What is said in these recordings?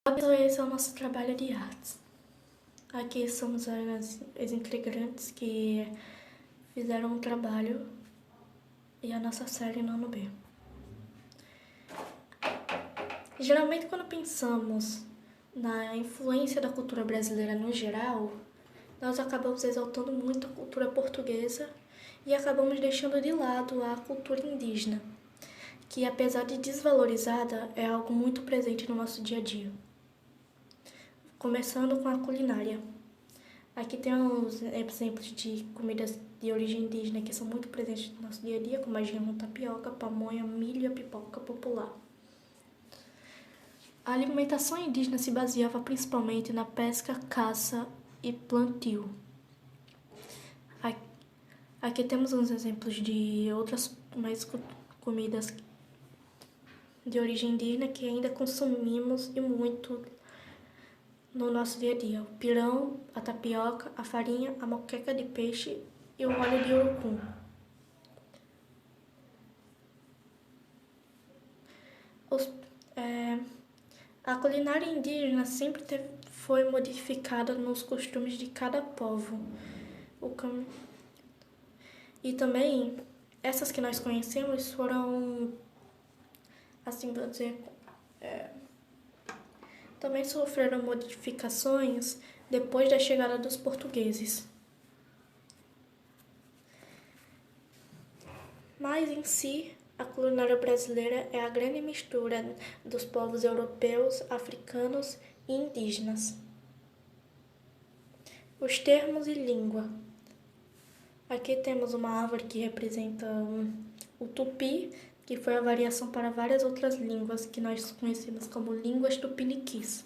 Então, esse é o nosso trabalho de artes. Aqui somos as integrantes que fizeram um trabalho e a nossa série nono B. Geralmente, quando pensamos na influência da cultura brasileira no geral, nós acabamos exaltando muito a cultura portuguesa e acabamos deixando de lado a cultura indígena, que apesar de desvalorizada, é algo muito presente no nosso dia a dia. Começando com a culinária. Aqui tem uns exemplos de comidas de origem indígena que são muito presentes no nosso dia a dia, como a gema, tapioca, pamonha, milho e a pipoca popular. A alimentação indígena se baseava principalmente na pesca, caça e plantio. Aqui temos uns exemplos de outras mais comidas de origem indígena que ainda consumimos e muito no nosso dia a dia. O pirão, a tapioca, a farinha, a moqueca de peixe e o óleo de urucum. A culinária indígena sempre foi modificada nos costumes de cada povo. E também, essas que nós conhecemos foram, assim vou dizer, também sofreram modificações depois da chegada dos portugueses. Mas em si, a culinária brasileira é a grande mistura dos povos europeus, africanos e indígenas. Os termos e língua. Aqui temos uma árvore que representa o tupi, que foi a variação para várias outras línguas que nós conhecemos como línguas tupiniquis.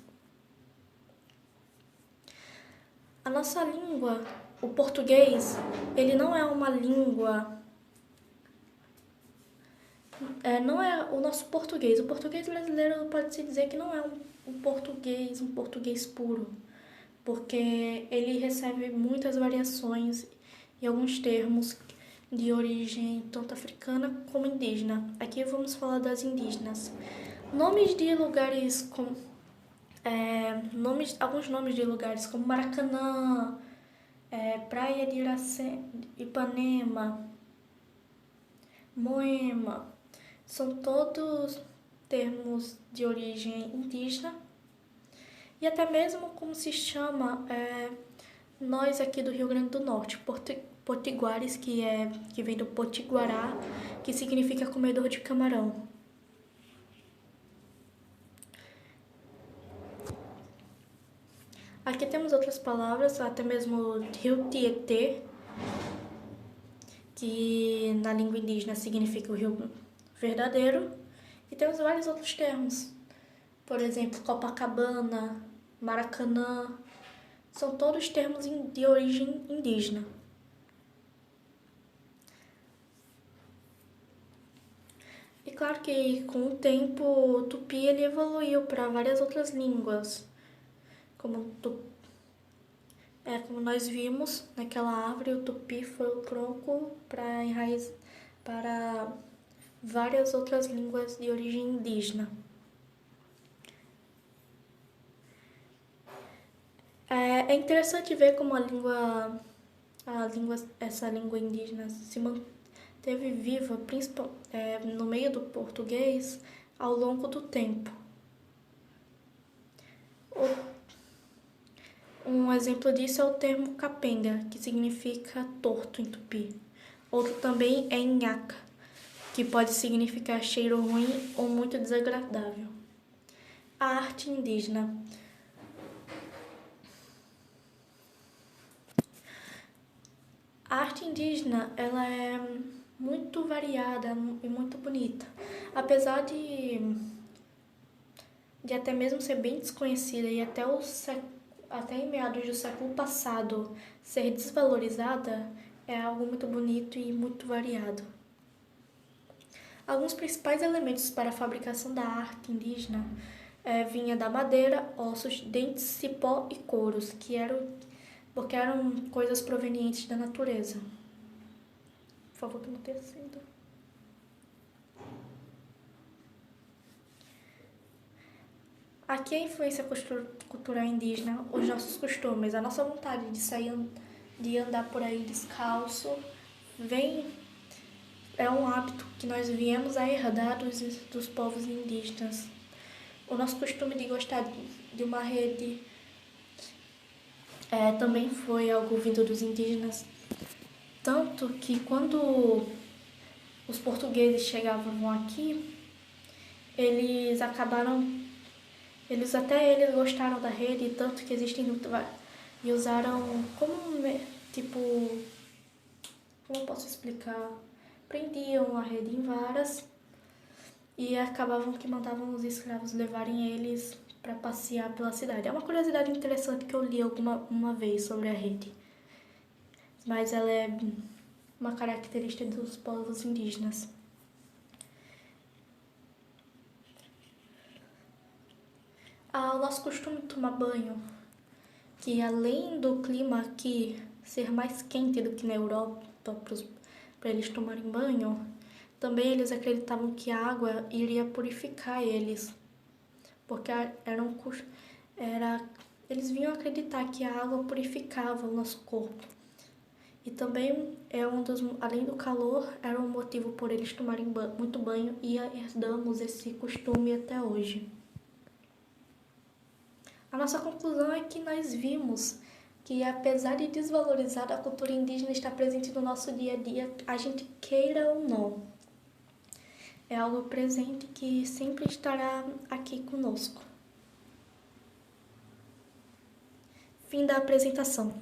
A nossa língua, o português, ele não é uma língua... não é o nosso português. O português brasileiro pode-se dizer que não é um português puro, porque ele recebe muitas variações e alguns termos de origem tanto africana como indígena. Aqui vamos falar das indígenas. Nomes de lugares como alguns nomes de lugares como Maracanã, Praia de Ipanema, Moema, são todos termos de origem indígena. E até mesmo como se chama nós aqui do Rio Grande do Norte, potiguares, que vem do potiguará, que significa comedor de camarão. Aqui temos outras palavras, até mesmo Rio Tietê, que na língua indígena significa o rio verdadeiro. E temos vários outros termos, por exemplo, Copacabana, Maracanã, são todos termos de origem indígena. E claro que com o tempo o tupi ele evoluiu para várias outras línguas, como nós vimos naquela árvore, o tupi foi o tronco para várias outras línguas de origem indígena. É interessante ver como essa língua indígena se manteve viva, no meio do português, ao longo do tempo. Um exemplo disso é o termo capenga, que significa torto em tupi. Outro também é nhaca, que pode significar cheiro ruim ou muito desagradável. A arte indígena. A arte indígena ela é muito variada e muito bonita. Apesar de até mesmo ser bem desconhecida e até em meados do século passado ser desvalorizada, é algo muito bonito e muito variado. Alguns principais elementos para a fabricação da arte indígena vinha da madeira, ossos, dentes, cipó e couros, porque eram coisas provenientes da natureza. Por favor, que não tenha sido. Aqui a influência cultural indígena, os nossos costumes, a nossa vontade de sair, de andar por aí descalço, é um hábito que nós viemos a herdar dos povos indígenas. O nosso costume de gostar de uma rede também foi algo vindo dos indígenas. Tanto que quando os portugueses chegavam aqui, eles gostaram da rede, tanto que existem e usaram como eu posso explicar? Prendiam a rede em varas e acabavam que mandavam os escravos levarem eles para passear pela cidade. É uma curiosidade interessante que eu li uma vez sobre a rede, mas ela é uma característica dos povos indígenas. O nosso costume de tomar banho, que além do clima aqui ser mais quente do que na Europa, para eles tomarem banho, também eles acreditavam que a água iria purificar eles, porque eles vinham acreditar que a água purificava o nosso corpo. E também além do calor, era um motivo por eles tomarem muito banho e herdamos esse costume até hoje. A nossa conclusão é que nós vimos que, apesar de desvalorizada, a cultura indígena está presente no nosso dia a dia, a gente queira ou não. É algo presente que sempre estará aqui conosco. Fim da apresentação.